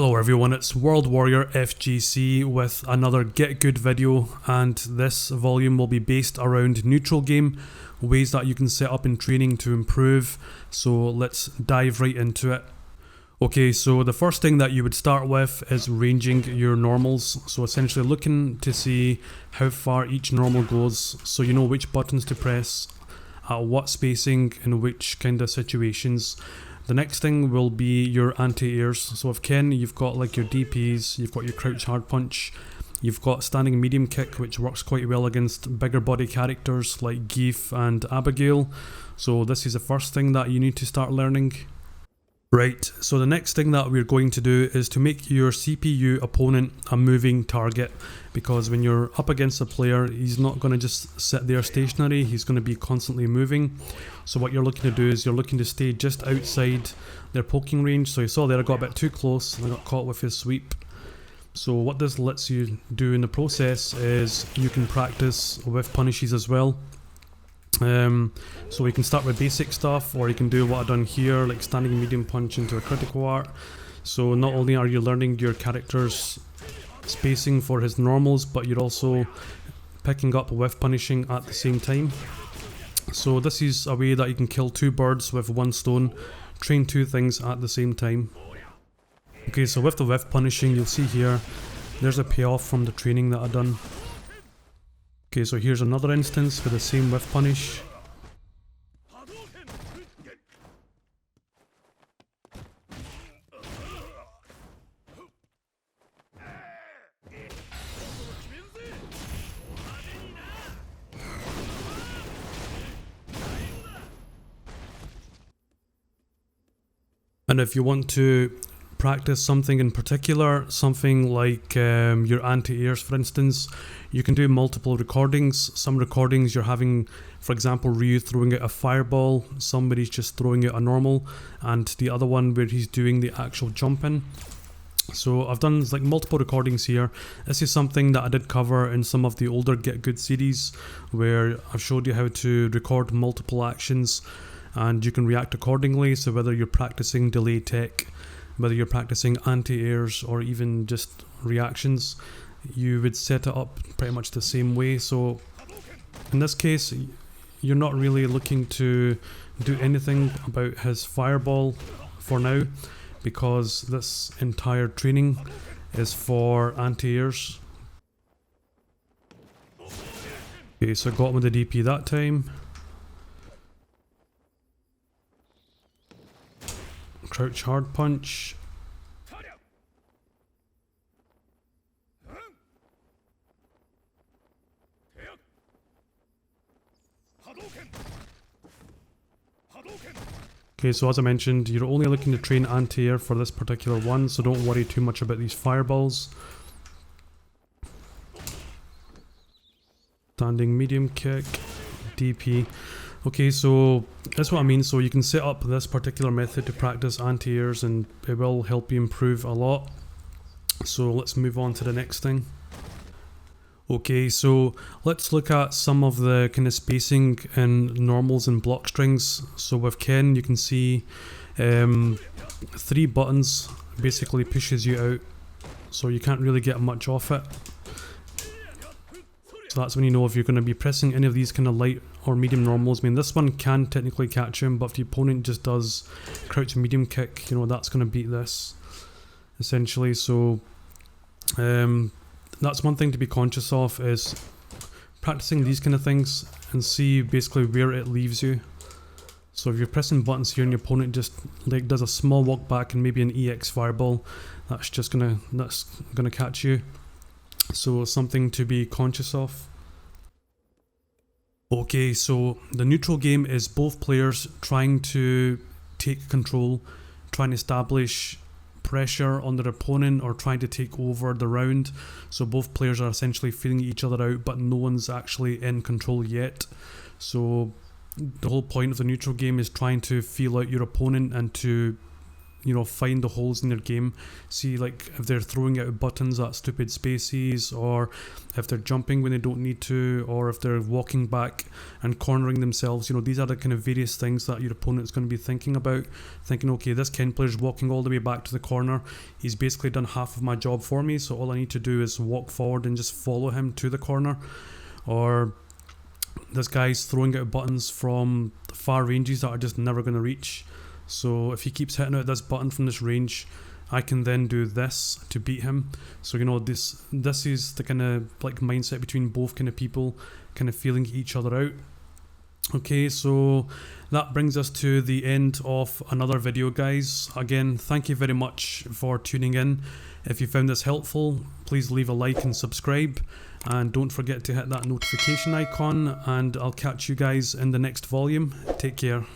Hello everyone, it's World Warrior FGC with another Git Good video, and this volume will be based around neutral game, ways that you can set up in training to improve. So let's dive right into it. Okay, so the first thing that you would start with is ranging your normals. So essentially looking to see how far each normal goes, so you know which buttons to press, at what spacing, in which kind of situations. The next thing will be your anti-airs. So with Ken, you've got like your DPs, you've got your crouch hard punch, you've got standing medium kick, which works quite well against bigger body characters like Geef and Abigail. So this is the first thing that you need to start learning. Right, so the next thing that we're going to do is to make your CPU opponent a moving target, because when you're up against a player, he's not going to just sit there stationary, he's going to be constantly moving. So what you're looking to do is you're looking to stay just outside their poking range. So you saw there I got a bit too close and I got caught with his sweep. So what this lets you do in the process is you can practice with punishes as well. So you can start with basic stuff, or you can do what I've done here, like standing medium punch into a critical art. So not only are you learning your character's spacing for his normals, but you're also picking up with punishing at the same time. So this is a way that you can kill two birds with one stone, train two things at the same time. Okay, so with the whiff punishing, you'll see here, there's a payoff from the training that I've done. Okay, so here's another instance with the same whiff punish. And if you want to practice something in particular, something like your anti-airs for instance, you can do multiple recordings. Some recordings you're having, for example, Ryu throwing out a fireball, somebody's just throwing out a normal, and the other one where he's doing the actual jump in. So I've done like multiple recordings here. This is something that I did cover in some of the older Git Good series, where I've showed you how to record multiple actions and you can react accordingly. So whether you're practicing delay tech, whether you're practicing anti-airs, or even just reactions, you would set it up pretty much the same way. So in this case, you're not really looking to do anything about his fireball for now, because this entire training is for anti-airs. Okay, so I got him with the DP that time. Crouch hard punch. Okay, so as I mentioned, you're only looking to train anti-air for this particular one, so don't worry too much about these fireballs. Standing medium kick, DP. Okay, so that's what I mean. So you can set up this particular method to practice anti-airs and it will help you improve a lot. So let's move on to the next thing. Okay, so let's look at some of the kind of spacing in normals and block strings. So with Ken, you can see 3 buttons basically pushes you out, so you can't really get much off it. So that's when you know if you're going to be pressing any of these kind of light or medium normals. I mean, this one can technically catch him, but if the opponent just does crouch medium kick, you know, that's going to beat this, essentially. So that's one thing to be conscious of, is practicing these kind of things and see basically where it leaves you. So if you're pressing buttons here and your opponent just like does a small walk back and maybe an EX fireball, that's gonna catch you. So something to be conscious of. Okay, so the neutral game is both players trying to take control, trying to establish pressure on their opponent, or trying to take over the round. So both players are essentially feeling each other out, but no one's actually in control yet. So the whole point of the neutral game is trying to feel out your opponent and to find the holes in their game. See, like, if they're throwing out buttons at stupid spaces, or if they're jumping when they don't need to, or if they're walking back and cornering themselves. These are the kind of various things that your opponent's going to be thinking about. Thinking, okay, this Ken player's walking all the way back to the corner. He's basically done half of my job for me, so all I need to do is walk forward and just follow him to the corner. Or this guy's throwing out buttons from far ranges that are just never going to reach. So if he keeps hitting out this button from this range, I can then do this to beat him. So this is the kind of like mindset between both kind of people, kind of feeling each other out. Okay, so that brings us to the end of another video, guys. Again, thank you very much for tuning in. If you found this helpful, please leave a like and subscribe, and don't forget to hit that notification icon, and I'll catch you guys in the next volume. Take care.